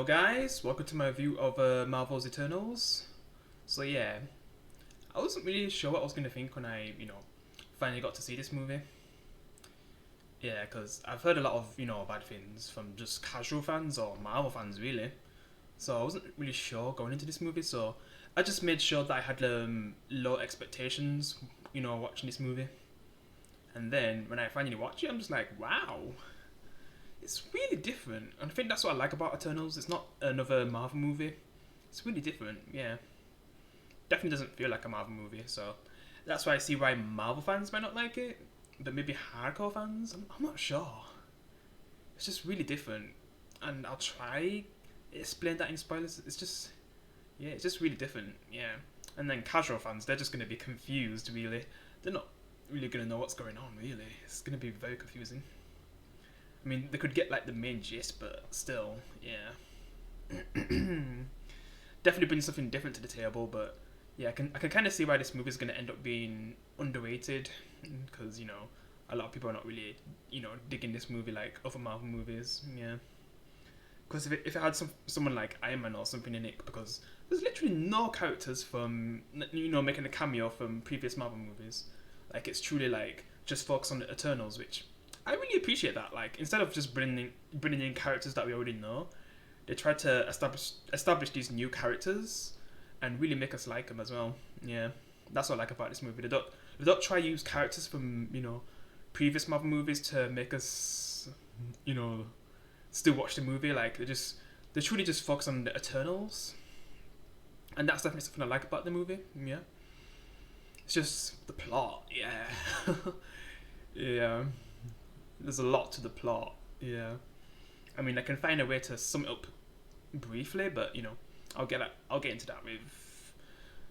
guys, welcome to my review of Marvel's Eternals. So yeah, I wasn't really sure what I was going to think when I, finally got to see this movie. Yeah, because I've heard a lot of, bad things from just casual fans or Marvel fans really. So I wasn't really sure going into this movie, so I just made sure that I had low expectations, watching this movie. And then when I finally watched it, I'm just like, wow, it's really different. And I think that's what I like about Eternals. It's not another Marvel movie. It's really different, yeah. Definitely doesn't feel like a Marvel movie, so that's why I see why Marvel fans might not like it, but maybe hardcore fans, I'm not sure. It's just really different, and I'll try explain that in spoilers. It's just really different, yeah. And then casual fans, they're just going to be confused, really. They're not really going to know what's going on, really. It's going to be very confusing. I mean, they could get like the main gist, but still, yeah. Definitely bring something different to the table, but yeah, I can kind of see why this movie is going to end up being underrated, because a lot of people are not really digging this movie like other Marvel movies, yeah. Because if it had someone like Iron Man or something in it, because there's literally no characters from making a cameo from previous Marvel movies. Like, it's truly like just focus on the Eternals, which I really appreciate that. Like, instead of just bringing in characters that we already know, they tried to establish these new characters and really make us like them as well. Yeah, that's what I like about this movie. They don't try to use characters from previous Marvel movies to make us still watch the movie. Like, they truly just focus on the Eternals, and that's definitely something I like about the movie. Yeah, it's just the plot. Yeah, yeah. There's a lot to the plot. Yeah, I mean, I can find a way to sum it up briefly, but I'll get into that with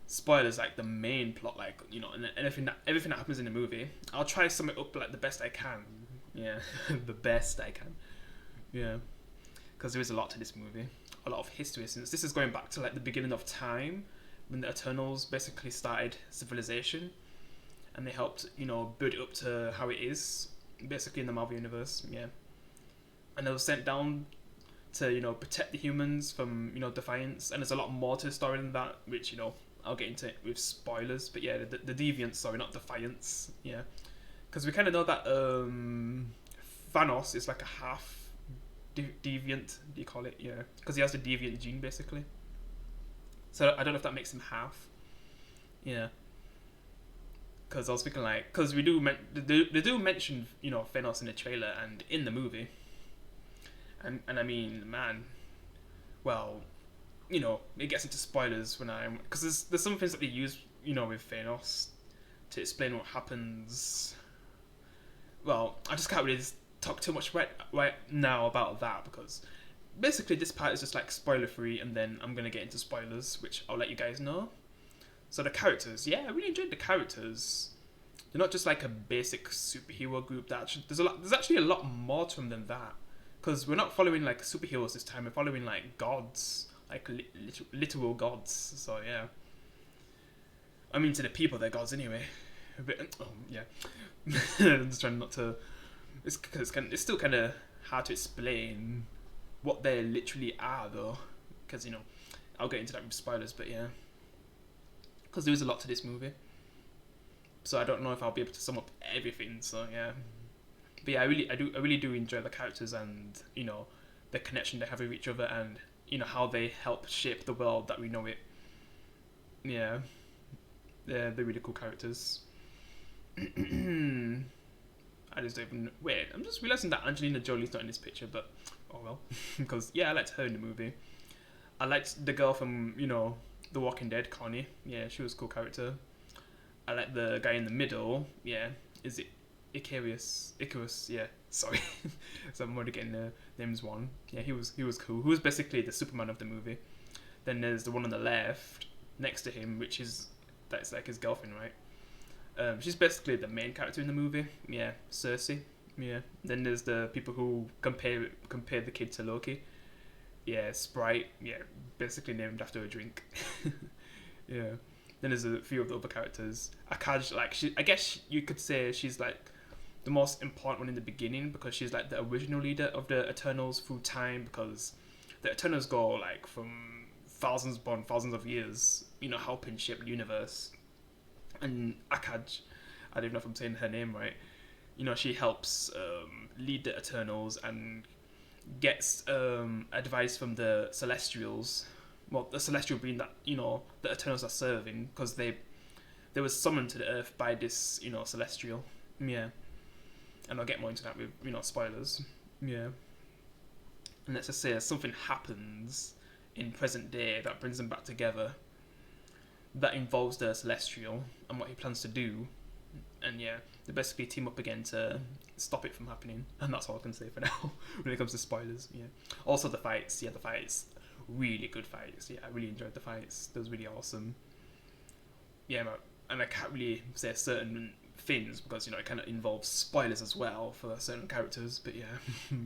spoilers, like the main plot, like and everything that happens in the movie. I'll try to sum it up like the best I can. Yeah, the best I can. Yeah, because there is a lot to this movie, a lot of history, since this is going back to like the beginning of time when the Eternals basically started civilization, and they helped build it up to how it is basically in the Marvel universe. Yeah, and they were sent down to protect the humans from Defiance, and there's a lot more to the story than that, which I'll get into it with spoilers. But yeah, the Deviants, sorry, not Defiance. Yeah, because we kind of know that Thanos is like a half deviant, do you call it? Yeah, because he has the deviant gene basically. So I don't know if that makes him half. Yeah, because I was thinking like, because they do mention Thanos in the trailer and in the movie, and I mean, man, well, it gets into spoilers when because there's some things that they use with Thanos to explain what happens. Well, I just can't really talk too much right now about that, because basically this part is just like spoiler free, and then I'm gonna get into spoilers, which I'll let you guys know. So the characters, yeah, I really enjoyed the characters. They're not just like a basic superhero group. There's actually a lot more to them than that, because we're not following like superheroes this time. We're following like gods, like literal gods. So yeah, I mean, to the people, they're gods anyway. But, yeah, I'm just trying not to. It's still kind of hard to explain what they literally are, though, because I'll get into that with spoilers. But yeah, because there is a lot to this movie, so I don't know if I'll be able to sum up everything. So yeah, but yeah, I really do enjoy the characters, and the connection they have with each other, and how they help shape the world that we know it. Yeah, they're really cool characters. I just don't even wait. I'm just realizing that Angelina Jolie's not in this picture, but oh well, because yeah, I liked her in the movie. I liked the girl from The Walking Dead, Connie. Yeah, she was a cool character. I like the guy in the middle. Yeah, is it Icarus? Yeah, sorry. So I'm already getting the names wrong. Yeah, he was cool. He was basically the Superman of the movie. Then there's the one on the left next to him, that's like his girlfriend, right? She's basically the main character in the movie. Yeah, Cersei. Yeah. Then there's the people who compare the kid to Loki. Yeah, Sprite. Yeah, basically named after a drink. Yeah. Then there's a few of the other characters. I guess you could say she's like the most important one in the beginning, because she's like the original leader of the Eternals through time, because the Eternals go like from thousands upon thousands of years, you know, helping shape the universe. And Akaj, I don't even know if I'm saying her name right, you know, she helps lead the Eternals and gets advice from the Celestials. Well, the Celestial being that, you know, the Eternals are serving, because they were summoned to the Earth by this, you know, Celestial. Yeah. And I'll get more into that with, you know, spoilers. Yeah. And let's just say something happens in present day that brings them back together, that involves the Celestial and what he plans to do. And yeah, they basically team up again to stop it from happening. And that's all I can say for now when it comes to spoilers. Yeah. Also the fights. Yeah, the fights. Really good fights. Yeah, I really enjoyed the fights. They was really awesome. Yeah, and I can't really say certain things because, you know, it kind of involves spoilers as well for certain characters. But yeah,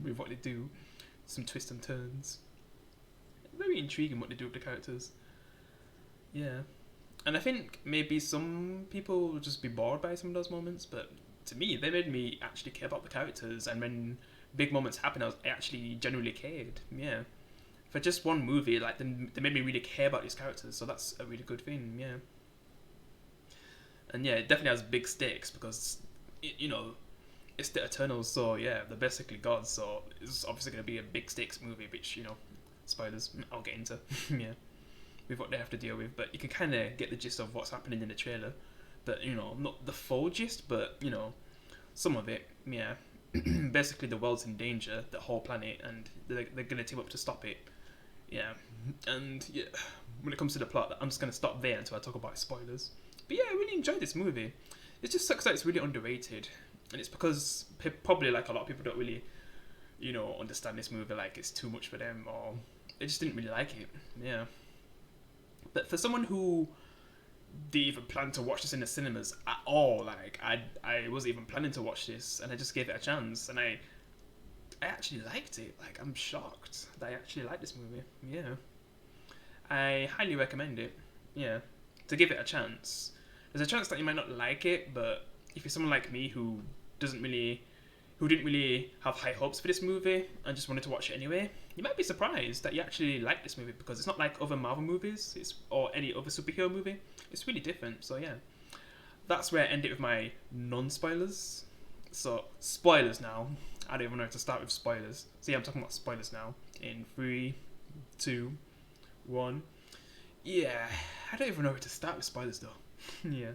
with what they do, some twists and turns. Very intriguing what they do with the characters. Yeah. And I think maybe some people will just be bored by some of those moments, but to me, they made me actually care about the characters. And when big moments happen, I actually genuinely cared. Yeah. For just one movie, like, they made me really care about these characters, so that's a really good thing. Yeah. And yeah, it definitely has big stakes because, you know, it's the Eternals, so yeah, they're basically gods, so it's obviously going to be a big stakes movie, which, you know, spoilers, I'll get into. Yeah. With what they have to deal with, but you can kind of get the gist of what's happening in the trailer. But, you know, not the full gist, but, you know, some of it. Yeah. Basically, the world's in danger, the whole planet, and they're going to team up to stop it. Yeah. And yeah, when it comes to the plot, I'm just going to stop there until I talk about spoilers. But yeah, I really enjoyed this movie. It just sucks that it's really underrated, and it's because probably, like, a lot of people don't really, you know, understand this movie. Like, it's too much for them, or they just didn't really like it. Yeah. But for someone who didn't even plan to watch this in the cinemas at all, like, I wasn't even planning to watch this, and I just gave it a chance, and I actually liked it. Like, I'm shocked that I actually liked this movie. Yeah. I highly recommend it. Yeah. To give it a chance. There's a chance that you might not like it, but if you're someone like me who didn't really have high hopes for this movie and just wanted to watch it anyway, you might be surprised that you actually like this movie, because it's not like other Marvel movies or any other superhero movie. It's really different. So yeah, that's where I end it with my non-spoilers. So spoilers now. I don't even know how to start with spoilers. So yeah, I'm talking about spoilers now. In 3, 2, 1. Yeah, I don't even know where to start with spoilers though. Yeah.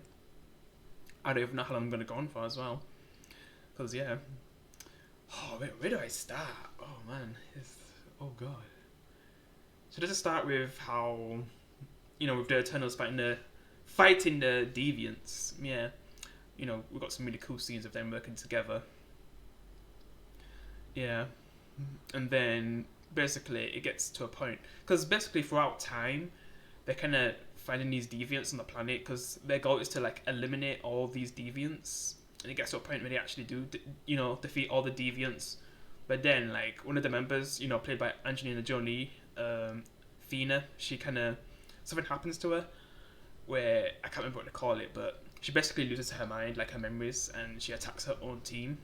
I don't even know how long I'm going to go on for as well. Because yeah. Oh, where do I start? Oh man, oh god. Should I just start with how, you know, with the Eternals fighting the Deviants? Yeah, you know, we've got some really cool scenes of them working together. Yeah, and then basically it gets to a point, because basically throughout time they're kind of finding these deviants on the planet, because their goal is to, like, eliminate all these deviants. And it gets to a point where they actually do, you know, defeat all the deviants. But then, like, one of the members, you know, played by Angelina Jolie, Fina, she kind of, something happens to her where, I can't remember what to call it, but she basically loses her mind, like her memories, and she attacks her own team,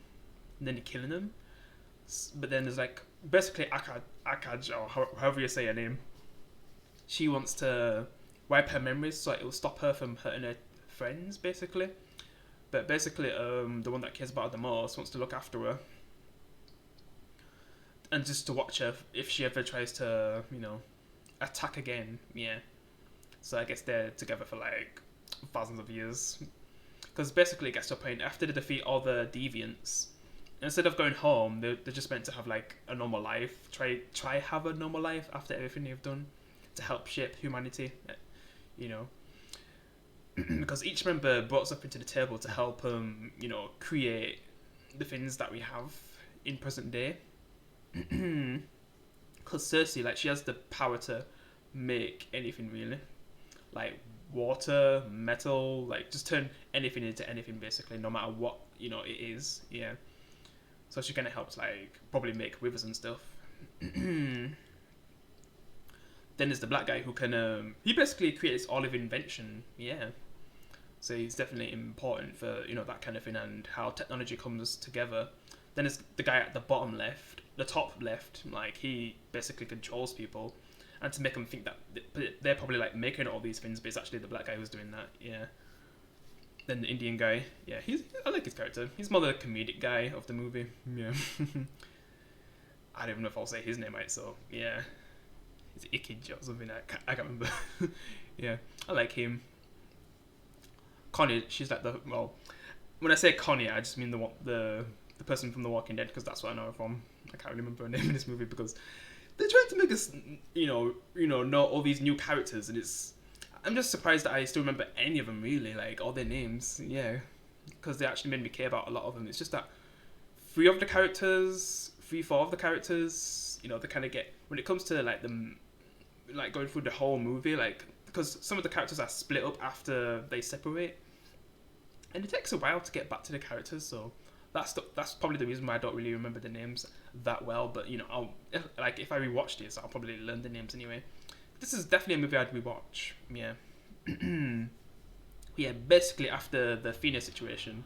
and then they're killing them. But then there's, like, basically Akaj, or however you say her name, she wants to wipe her memories so it will stop her from hurting her friends, basically. But basically, the one that cares about her the most wants to look after her. And just to watch her if she ever tries to, you know, attack again. Yeah. So I guess they're together for, like, thousands of years. Because basically it gets to a point, after they defeat all the deviants, instead of going home, they're just meant to have, like, a normal life. Try have a normal life after everything they've done to help shape humanity, you know. Because each member brought something to the table to help you know, create the things that we have in present day. Because Cersei, like, she has the power to make anything, really. Like, water, metal, like, just turn anything into anything, basically, no matter what, you know, it is. Yeah. So she kind of helps, like, probably make rivers and stuff. Then there's the black guy who can, he basically creates all of invention, yeah. So he's definitely important for, you know, that kind of thing, and how technology comes together Then it's the guy at the bottom left, the top left, like he basically controls people, and to make them think that they're probably like making all these things, but it's actually the black guy who's doing that. Yeah. Then the Indian guy, yeah, I like his character. He's more the comedic guy of the movie. Yeah. I don't even know if I'll say his name right. So yeah, it's Ikij or something. I can't remember. Yeah, I like him. Connie, she's like when I say Connie, I just mean the person from The Walking Dead, because that's what I know her from. I can't remember her name in this movie because they're trying to make us, know all these new characters, and I'm just surprised that I still remember any of them really, like all their names. Yeah, because they actually made me care about a lot of them. It's just that 4 of the characters, they kind of get, when it comes to like them, like going through the whole movie, like because some of the characters are split up after they separate, and it takes a while to get back to the characters. So that's probably the reason why I don't really remember the names that well. But I'll like if I rewatch this, I'll probably learn the names anyway. This is definitely a movie I'd rewatch. Yeah. Yeah. Basically, after the Fina situation,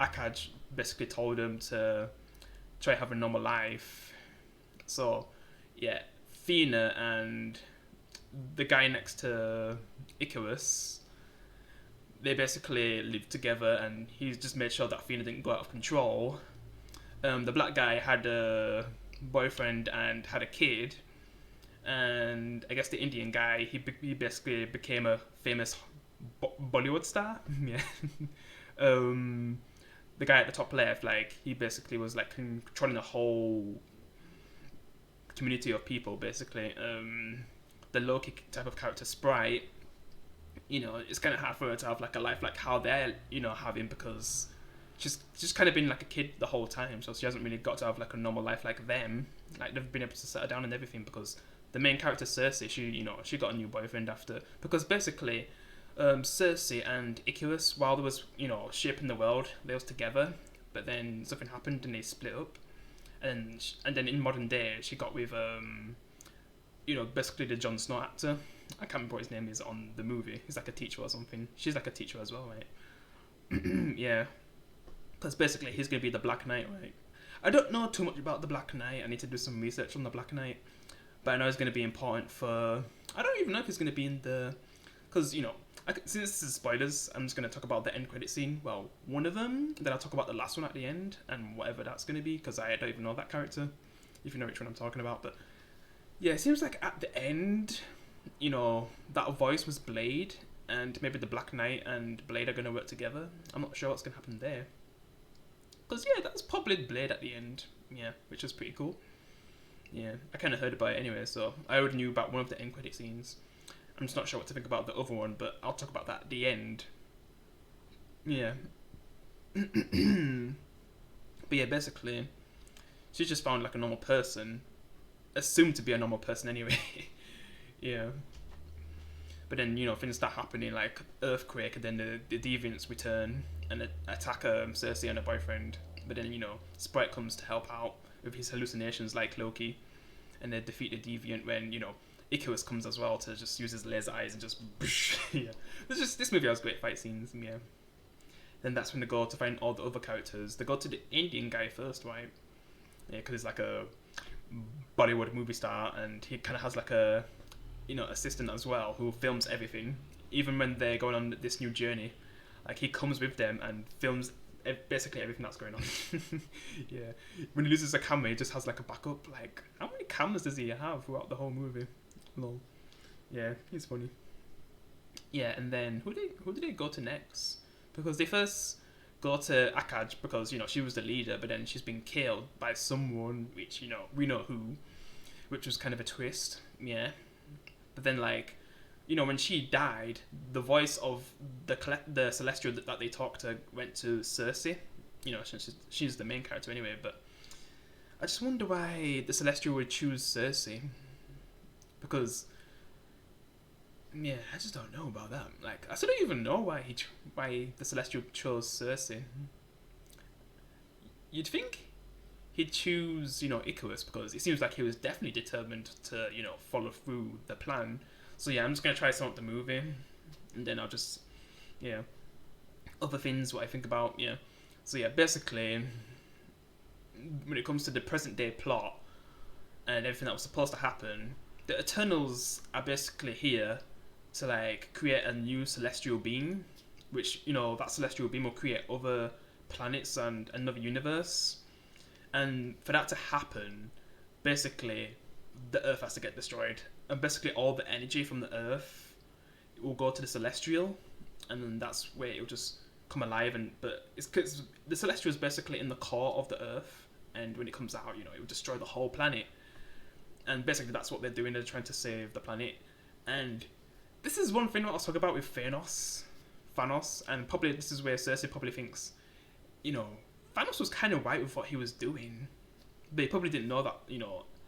Akaj basically told him to try have a normal life. So, yeah, Fina and the guy next to Icarus, they basically lived together, and he's just made sure that Fina didn't go out of control. The black guy had a boyfriend and had a kid, and I guess the Indian guy, he basically became a famous Bollywood star. Yeah. The guy at the top left, like he basically was like controlling the whole community of people. Basically, the Loki type of character Sprite, it's kind of hard for her to have like a life like how they're having, because she's kind of been like a kid the whole time, so she hasn't really got to have like a normal life like them. Like they've been able to settle down and everything, because the main character Cersei, she got a new boyfriend after, because basically Cersei and Icarus, while they was shaping the world, they was together, but then something happened and they split up, and then in modern day she got with basically the Jon Snow actor. I can't remember what his name is on the movie. He's like a teacher or something. She's like a teacher as well, right? Yeah, because basically he's gonna be the Black Knight, right? I don't know too much about the Black Knight. I need to do some research on the Black Knight, but I know it's gonna be important for. I don't even know if it's gonna be in the, because since this is spoilers, I'm just going to talk about the end credit scene. Well, one of them. Then I'll talk about the last one at the end, and whatever that's going to be, because I don't even know that character, if you know which one I'm talking about. But yeah, it seems like at the end, that voice was Blade, and maybe the Black Knight and Blade are going to work together. I'm not sure what's going to happen there. Because yeah, that's probably Blade at the end. Yeah, which was pretty cool. Yeah, I kind of heard about it anyway, so I already knew about one of the end credit scenes. I'm just not sure what to think about the other one, but I'll talk about that at the end. Yeah. But yeah, basically, she's just found like a normal person. Assumed to be a normal person anyway. Yeah. But then, things start happening, like earthquake, and then the deviants return and attack Cersei and her boyfriend. But then, Sprite comes to help out with his hallucinations like Loki. And they defeat the deviant when, Icarus comes as well to just use his laser eyes and just yeah. This movie has great fight scenes. Yeah. Then that's when they go to find all the other characters. They go to the Indian guy first, right? Yeah, because he's like a Bollywood movie star, and he kind of has like a assistant as well who films everything, even when they're going on this new journey. Like he comes with them and films basically everything that's going on. Yeah. When he loses a camera, he just has like a backup. Like, how many cameras does he have throughout the whole movie? Lol. Yeah, he's funny. Yeah, and then who did they go to next? Because they first go to Akaj because she was the leader, but then she's been killed by someone which we know who, which was kind of a twist. Yeah, but then when she died, the voice of the Celestial that they talked to went to Cersei. She's the main character anyway, but I just wonder why the Celestial would choose Cersei. Because, yeah, I just don't know about that. Like, I still don't even know why the Celestial chose Cersei. You'd think he'd choose, Icarus, because it seems like he was definitely determined to, follow through the plan. So yeah, I'm just gonna try some of the movie, and then I'll just, other things what I think about. Yeah. So yeah, basically, when it comes to the present day plot and everything that was supposed to happen, the Eternals are basically here to like create a new celestial being, which that celestial being will create other planets and another universe. And for that to happen, basically the Earth has to get destroyed, and basically all the energy from the Earth will go to the Celestial, and then that's where it will just come alive. But it's because the Celestial is basically in the core of the Earth, and when it comes out, it will destroy the whole planet. And basically that's what they're doing. They're trying to save the planet. And this is one thing that I was talking about with Thanos, and probably this is where Cersei probably thinks, Thanos was kind of right with what he was doing. But he probably didn't know that,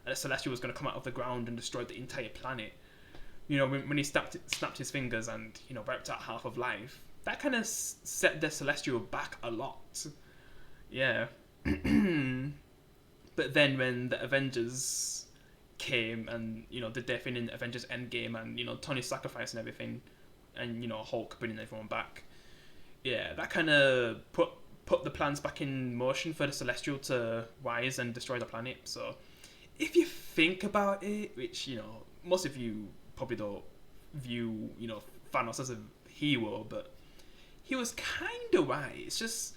a Celestial was going to come out of the ground and destroy the entire planet. When he snapped his fingers and, wiped out half of life, that kind of set the Celestial back a lot. Yeah. But then when the Avengers came and, did their thing in Avengers Endgame and, Tony's sacrifice and everything, and, Hulk bringing everyone back, yeah, that kind of put the plans back in motion for the Celestial to rise and destroy the planet. So if you think about it, which, most of you probably don't view, Thanos as a hero, but he was kind of right. It's just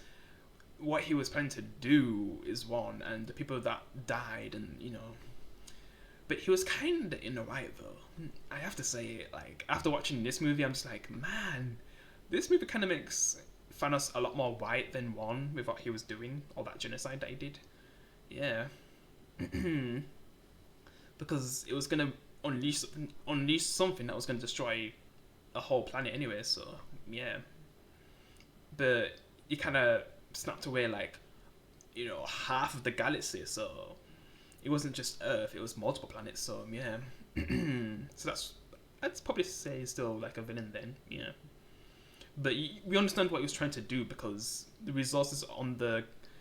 what he was planning to do is one, and the people that died, and, but he was kind of in the right, though. I have to say, like, after watching this movie, I'm just like, man, this movie kind of makes Thanos a lot more white than one with what he was doing, all that genocide that he did. Yeah. Because it was going to unleash something that was going to destroy a whole planet anyway, so, yeah. But he kind of snapped away, like, half of the galaxy, so it wasn't just Earth, it was multiple planets, so, yeah. So I'd probably say he's still, like, a villain then, yeah. But we understand what he was trying to do, because the resources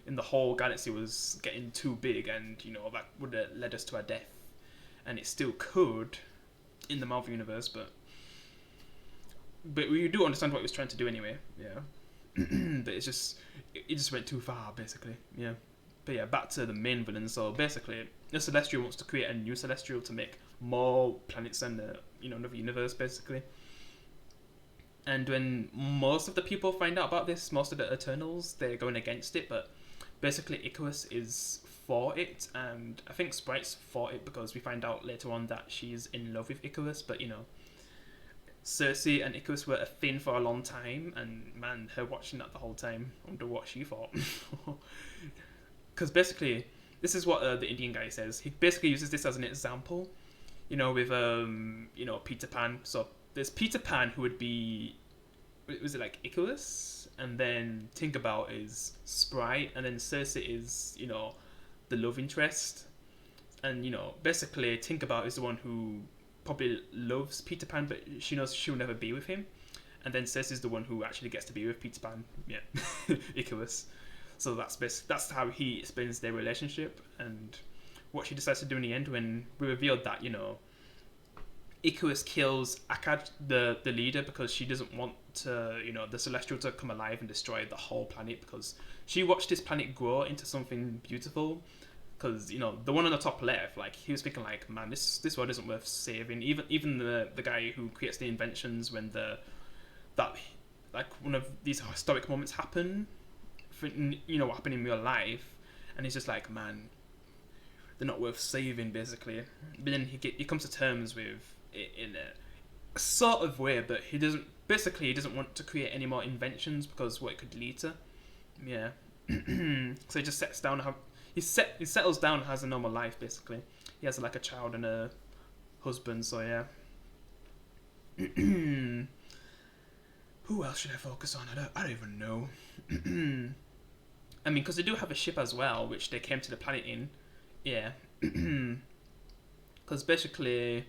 in the whole galaxy was getting too big, and that would have led us to our death, and it still could in the Marvel universe, but we do understand what he was trying to do anyway. Yeah. But it just went too far, basically. Yeah. But yeah, back to the main villain. So basically, the Celestial wants to create a new Celestial to make more planets and another universe, basically. And when most of the people find out about this, most of the Eternals, they're going against it. But basically, Icarus is for it, and I think Sprite's for it because we find out later on that she's in love with Icarus. But Cersei and Icarus were a thing for a long time, and man, her watching that the whole time, I wonder what she thought. Because basically, this is what the Indian guy says. He basically uses this as an example, with Peter Pan. So there's Peter Pan, who would be, was it like Icarus? And then Tinkerbell is Sprite, and then Cersei is, the love interest. And, basically Tinkerbell is the one who probably loves Peter Pan, but she knows she'll never be with him. And then Cersei's the one who actually gets to be with Peter Pan. Yeah, Icarus. So that's how he explains their relationship, and what she decides to do in the end when we revealed that, Icarus kills Akkad, the leader, because she doesn't want to, the Celestial to come alive and destroy the whole planet, because she watched this planet grow into something beautiful. Because, the one on the top left, like, he was thinking, like, man, this world isn't worth saving. Even the guy who creates the inventions, when one of these historic moments happen, what happened in real life, and he's just like, man, they're not worth saving, basically. But then he comes to terms with it in a sort of way, but he doesn't want to create any more inventions because what it could lead to. Yeah. So he just settles down. He settles down and has a normal life, basically. He has like a child and a husband, so yeah. Who else should I focus on? I don't even know. I mean, because they do have a ship as well, which they came to the planet in. Yeah. Because basically,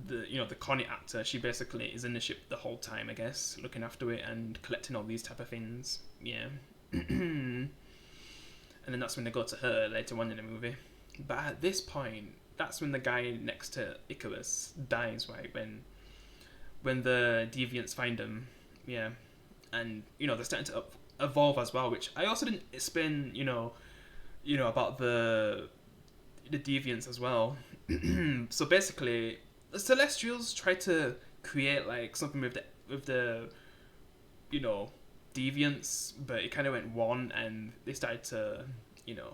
the Connie actor, she basically is in the ship the whole time, I guess, looking after it and collecting all these type of things. Yeah. And then that's when they go to her later on in the movie. But at this point, that's when the guy next to Icarus dies, right? When the deviants find him, yeah. And, they're starting to evolve as well, which I also didn't explain, about the deviants as well. So basically, the Celestials try to create like something with the you know deviants, but it kind of went wrong, and they started to you know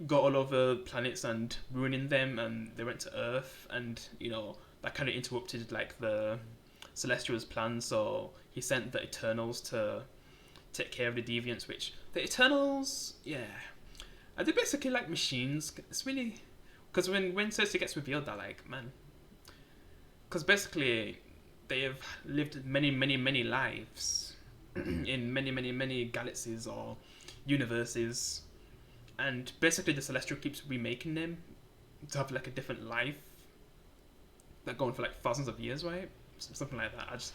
go all over planets and ruining them, and they went to Earth, and that kind of interrupted like the Celestial's plan. So he sent the Eternals to take care of the deviants, which the Eternals, yeah, are they basically like machines? It's really because when Cersei gets revealed, that like man, because basically they have lived many lives in many galaxies or universes, and basically the Celestial keeps remaking them to have like a different life, like going for like thousands of years, right? Something like that.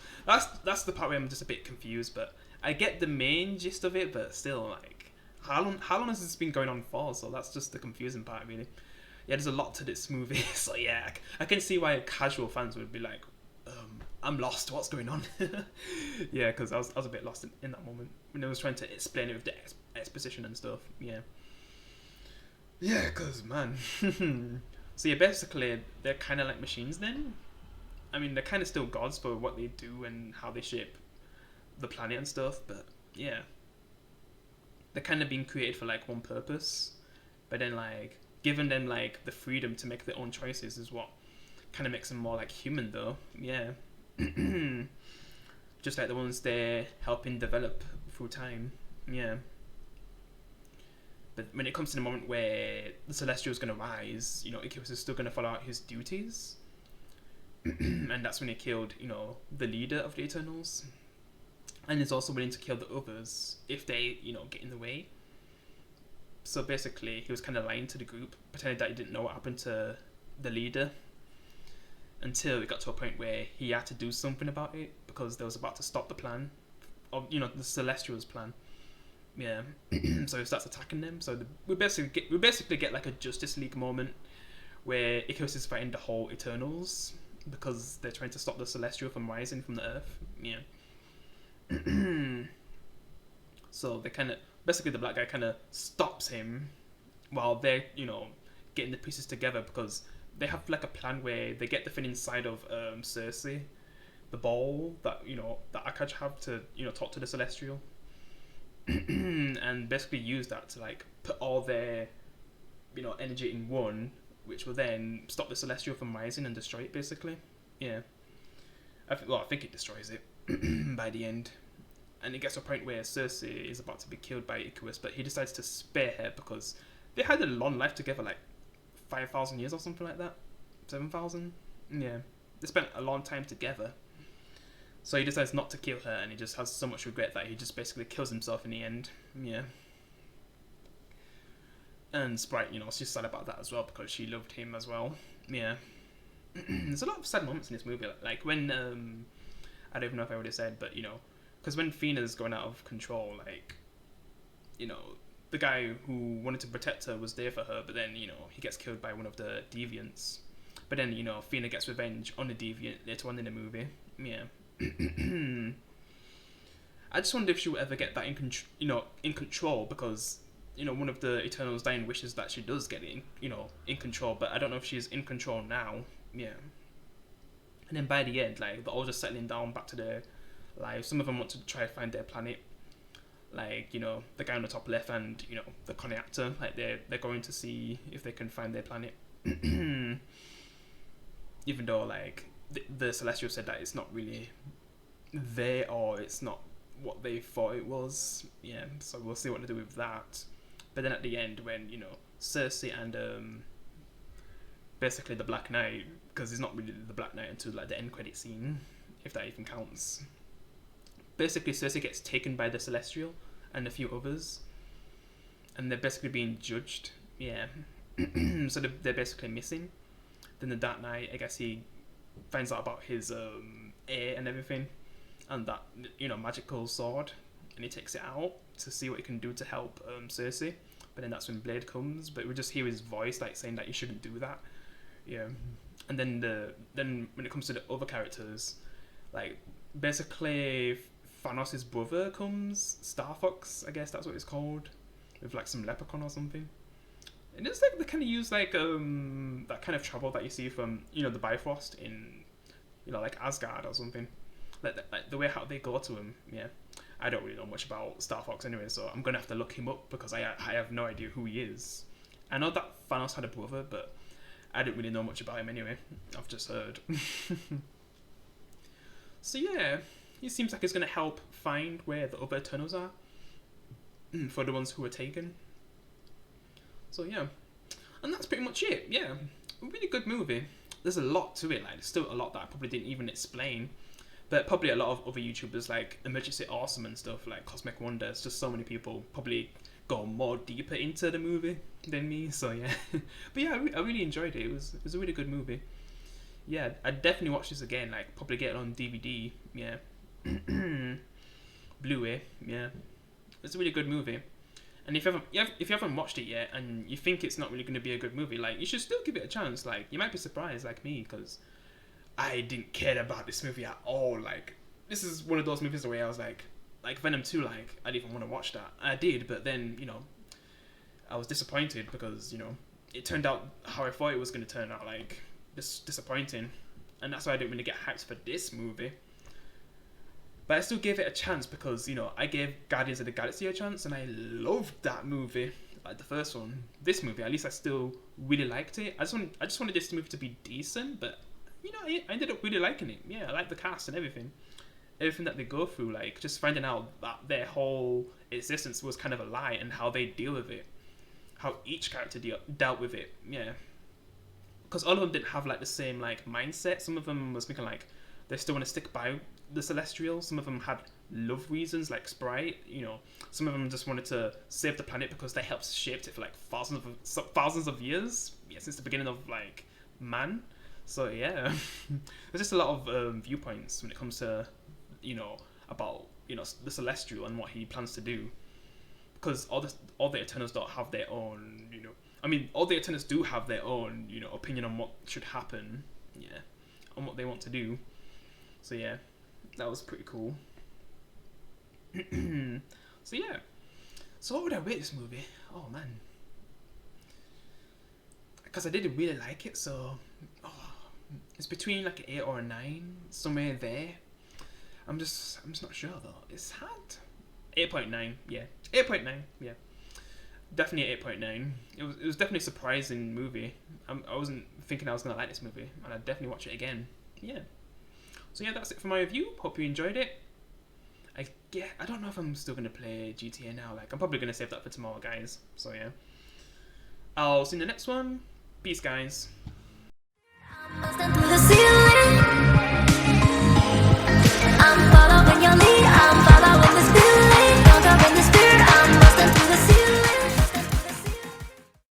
That's the part where I'm just a bit confused, but I get the main gist of it, but still, like, how long has this been going on for? So that's just the confusing part, really. Yeah, there's a lot to this movie, so yeah, I can see why casual fans would be like, I'm lost, what's going on? Yeah, because I was a bit lost in that moment when I was trying to explain it with the exposition and stuff, yeah. Yeah, because, man. So yeah, basically, they're kind of like machines then. I mean, they're kind of still gods for what they do and how they shape the planet and stuff, but yeah. They're kind of being created for like one purpose, but then like giving them like the freedom to make their own choices is what kind of makes them more like human though, yeah. Just like the ones they're helping develop through time, yeah. But when it comes to the moment where the Celestial is going to rise, Icarus is still going to follow out his duties. And that's when he killed, the leader of the Eternals. And he's also willing to kill the others if they, get in the way. So basically, he was kind of lying to the group, pretending that he didn't know what happened to the leader. Until it got to a point where he had to do something about it, because they was about to stop the plan. Of, the Celestials' plan. Yeah, so he starts attacking them. So we basically get like a Justice League moment where Icarus is fighting the whole Eternals because they're trying to stop the Celestial from rising from the Earth. Yeah. So they kind of basically the black guy kind of stops him while they're getting the pieces together, because they have like a plan where they get the thing inside of Cersei, the ball that that Akaj have to talk to the Celestial. And basically use that to like put all their energy in one, which will then stop the Celestial from rising and destroy it basically. Yeah, I think it destroys it by the end, and it gets to a point where Cersei is about to be killed by Icarus, but he decides to spare her because they had a long life together, like 5,000 years or something like that, 7,000. Yeah, they spent a long time together. So he decides not to kill her, and he just has so much regret that he just basically kills himself in the end. Yeah. And Sprite, she's sad about that as well, because she loved him as well. Yeah. There's a lot of sad moments in this movie. Like when, I don't even know if I already said, but, because when Fina's going out of control, like, the guy who wanted to protect her was there for her, but then, he gets killed by one of the deviants. But then, Fina gets revenge on the deviant later on in the movie. Yeah. I just wonder if she will ever get that in control, because one of the Eternals' dying wishes that she does get it in control, but I don't know if she's in control now. Yeah. And then by the end, like, they're all just settling down back to their lives. Some of them want to try to find their planet, like the guy on the top left, and the connector, like they're going to see if they can find their planet. Even though like the Celestial said that it's not really there, or it's not what they thought it was. Yeah, so we'll see what they do with that. But then at the end, when Cersei and basically the Black Knight, because he's not really the Black Knight until like the end credit scene, if that even counts. Basically, Cersei gets taken by the Celestial and a few others, and they're basically being judged. Yeah, so they're basically missing. Then the Dark Knight, I guess he finds out about his heir and everything, and that magical sword, and he takes it out to see what he can do to help Cersei. But then that's when Blade comes, but we just hear his voice like saying that you shouldn't do that. Yeah, and then when it comes to the other characters, like basically Thanos' brother comes, Star Fox, I guess that's what it's called. with like some leprechaun or something. And it's like they kind of use like that kind of trouble that you see from the Bifrost in like Asgard or something. Like the way how they go to him. Yeah, I don't really know much about Star Fox anyway, so I'm gonna have to look him up because I have no idea who he is. I know that Thanos had a brother, but I didn't really know much about him anyway. I've just heard. So yeah, he seems like he's gonna help find where the other Eternals are for the ones who were taken. So yeah, and that's pretty much it. Yeah, a really good movie. There's a lot to it. Like there's still a lot that I probably didn't even explain. But probably a lot of other YouTubers like Emergency Awesome and stuff like Cosmic Wonder. It's just so many people probably go more deeper into the movie than me. So yeah, but yeah, I really enjoyed it. It was a really good movie. Yeah, I'd definitely watch this again. Like probably get it on DVD. Yeah, Blu-ray. Yeah, it's a really good movie. And if you haven't watched it yet and you think it's not really going to be a good movie, like you should still give it a chance. Like you might be surprised, like me, because I didn't care about this movie at all. Like this is one of those movies where I was like Venom 2, like I didn't even want to watch that. I did, but then I was disappointed because it turned out how I thought it was going to turn out, like just disappointing, and that's why I didn't really get hyped for this movie. But I still gave it a chance because I gave Guardians of the Galaxy a chance and I loved that movie, like the first one. This movie, at least I still really liked it. I just wanted this movie to be decent, but I ended up really liking it. Yeah, I like the cast and everything that they go through, like just finding out that their whole existence was kind of a lie and how they deal with it, how each character dealt with it. Yeah, because all of them didn't have like the same like mindset. Some of them was thinking like they still want to stick by the Celestials. Some of them had love reasons like Sprite. Some of them just wanted to save the planet because they helped shape it for like thousands of years. Yeah, since the beginning of like man. So yeah, there's just a lot of viewpoints when it comes to about the Celestial and what he plans to do. Because all the Eternals don't have their own I mean, all the Eternals do have their own opinion on what should happen. Yeah, on what they want to do. So yeah, that was pretty cool. So yeah, so what would I rate this movie? Oh man, because I didn't really like it, so it's between like an 8 or a 9, somewhere there. I'm just not sure though. It's hard. 8.9, yeah, 8.9, yeah, definitely 8.9. It was definitely a surprising movie. I wasn't thinking I was gonna like this movie, and I'd definitely watch it again. Yeah. So yeah, that's it for my review. Hope you enjoyed it. I don't know if I'm still gonna play GTA now. Like I'm probably gonna save that for tomorrow, guys. So yeah, I'll see you in the next one. Peace, guys.